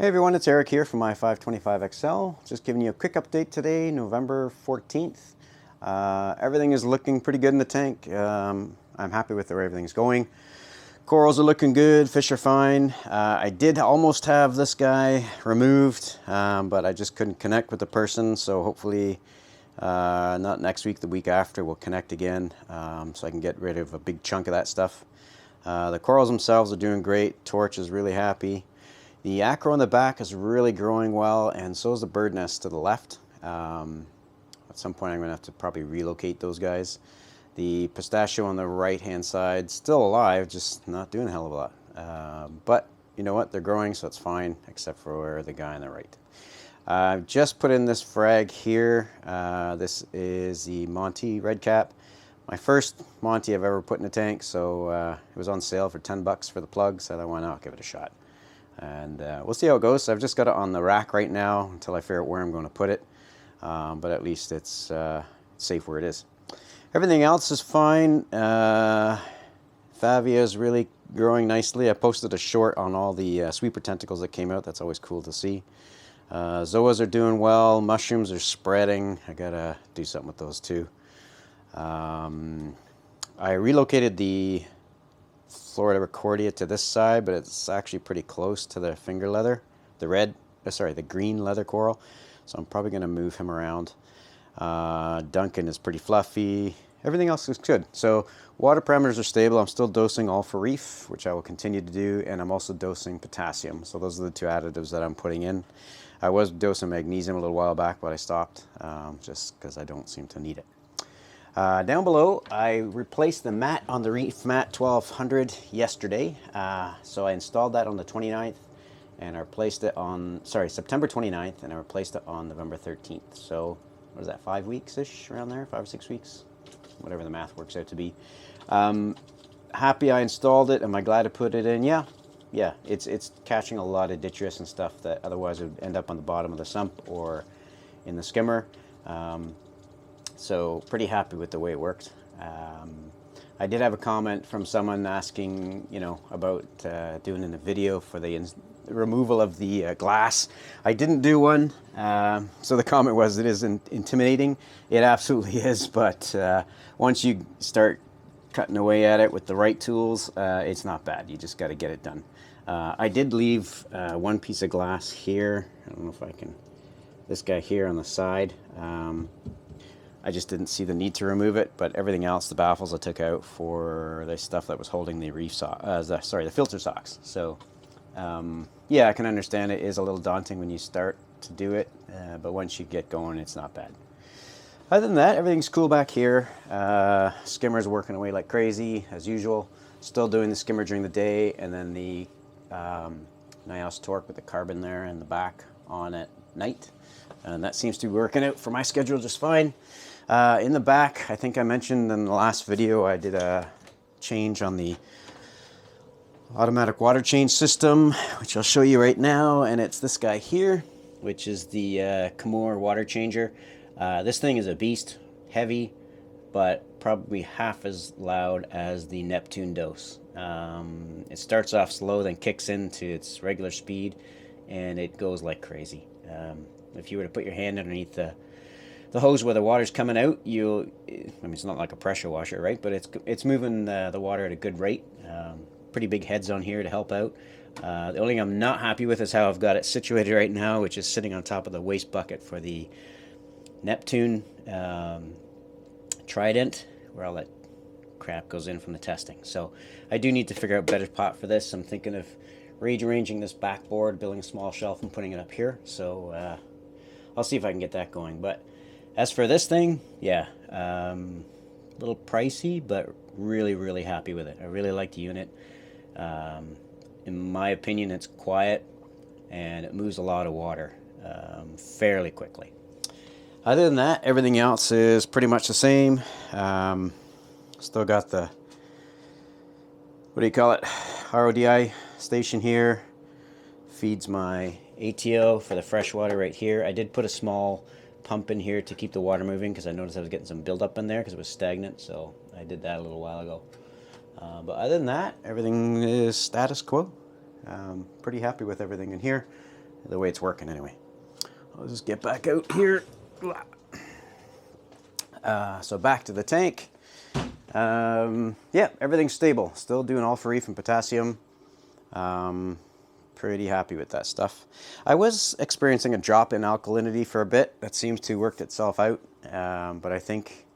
Hey everyone, it's Eric here from my 525XL. Just giving you a quick update today, November 14th. Everything is looking pretty good in the tank. I'm happy with where everything's going. Corals are looking good, fish are fine. I did almost have this guy removed, but I just couldn't connect with the person, so hopefully not next week, the week after, we'll connect again, so I can get rid of a big chunk of that stuff. The corals themselves are doing great. Torch is really happy. The acro in the back is really growing well, and so is the bird nest to the left. At some point I'm going to have to probably relocate those guys. The pistachio on the right hand side, still alive, just not doing a hell of a lot. But you know what, they're growing, so it's fine, except for the guy on the right. I've just put in this frag here. This is the Monty Red Cap. My first Monty I've ever put in a tank, so it was on sale for 10 bucks for the plug, so I thought, why not, give it a shot. And we'll see how it goes. I've just got it on the rack right now until I figure out where I'm going to put it. But at least it's safe where it is. Everything else is fine. Favia is really growing nicely. I posted a short on all the sweeper tentacles that came out. That's always cool to see. Zoas are doing well. Mushrooms are spreading. I gotta do something with those too. I relocated the Florida Recordia to this side, but it's actually pretty close to the finger leather, the green leather coral. So I'm probably going to move him around. Duncan is pretty fluffy. Everything else is good. So water parameters are stable. I'm still dosing all for reef, which I will continue to do, and I'm also dosing potassium. So those are the two additives that I'm putting in. I was dosing magnesium a little while back, but I stopped just because I don't seem to need it. Down below, I replaced the mat on the Reef Mat 1200 yesterday. So I installed that on the 29th, and I replaced it on, September 29th, and I replaced it on November 13th. So, what is that, 5 weeks-ish, around there? 5 or 6 weeks? Whatever the math works out to be. Happy I installed it. Am I glad to put it in? Yeah, it's catching a lot of detritus and stuff that otherwise would end up on the bottom of the sump or in the skimmer. So pretty happy with the way it worked. I did have a comment from someone asking, about doing in a video for the removal of the glass. I didn't do one, so the comment was, it is intimidating. It absolutely is, but once you start cutting away at it with the right tools, it's not bad. You just got to get it done. I did leave one piece of glass here. I don't know if I can, this guy here on the side. I just didn't see the need to remove it, but everything else, the baffles I took out for the stuff that was holding the reef the filter socks. So, yeah, I can understand it is a little daunting when you start to do it, but once you get going, it's not bad. Other than that, everything's cool back here. Skimmer's working away like crazy, as usual. Still doing the skimmer during the day, and then the Nios torque with the carbon there in the back on at night. And that seems to be working out for my schedule just fine. In the back, I think I mentioned in the last video, I did a change on the automatic water change system, which I'll show you right now. And it's this guy here, which is the Kamoer Water Changer. This thing is a beast, heavy, but probably half as loud as the Neptune dose. It starts off slow, then kicks into its regular speed, and it goes like crazy. If you were to put your hand underneath the hose where the water's coming out, it's not like a pressure washer, right? But it's moving the water at a good rate. Pretty big heads on here to help out. The only thing I'm not happy with is how I've got it situated right now, which is sitting on top of the waste bucket for the Neptune Trident, where all that crap goes in from the testing. So I do need to figure out a better pot for this. I'm thinking of rearranging this backboard, building a small shelf and putting it up here. So I'll see if I can get that going. But as for this thing, yeah, a little pricey, but really, really happy with it. I really like the unit. In my opinion, it's quiet and it moves a lot of water fairly quickly. Other than that, everything else is pretty much the same. Still got the, RODI station here. Feeds my ATO for the fresh water right here. I did put a small pump in here to keep the water moving because I noticed I was getting some buildup in there because it was stagnant, so I did that a little while ago. But other than that, everything is status quo. Pretty happy with everything in here. the way it's working anyway. I'll just get back out here. So back to the tank. Yeah, everything's stable. Still doing all for reef and potassium. Pretty happy with that stuff. I was experiencing a drop in alkalinity for a bit. That seems to work itself out. But I think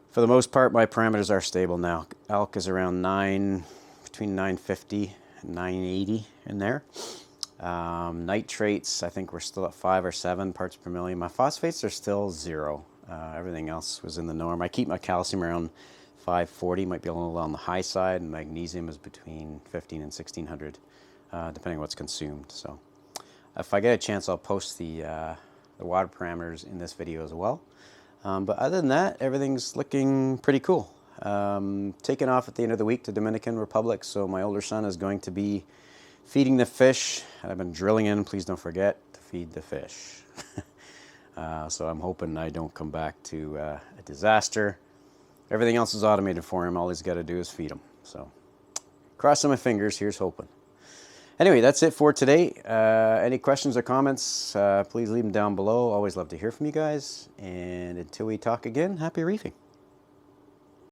for the most part, my parameters are stable now. Alk is around between 950 and 980 in there. Nitrates, I think we're still at 5 or 7 parts per million. My phosphates are still 0. Everything else was in the norm. I keep my calcium around 540, might be a little on the high side, and magnesium is between 15 and 1600, depending on what's consumed. So if I get a chance, I'll post the water parameters in this video as well. But other than that, everything's looking pretty cool. Taking off at the end of the week to Dominican Republic, so my older son is going to be feeding the fish. I've been drilling in, please don't forget to feed the fish. So I'm hoping I don't come back to a disaster. Everything else is automated for him. All he's got to do is feed him. So crossing my fingers, here's hoping. Anyway, that's it for today. Any questions or comments, please leave them down below. Always love to hear from you guys. And until we talk again, happy reefing.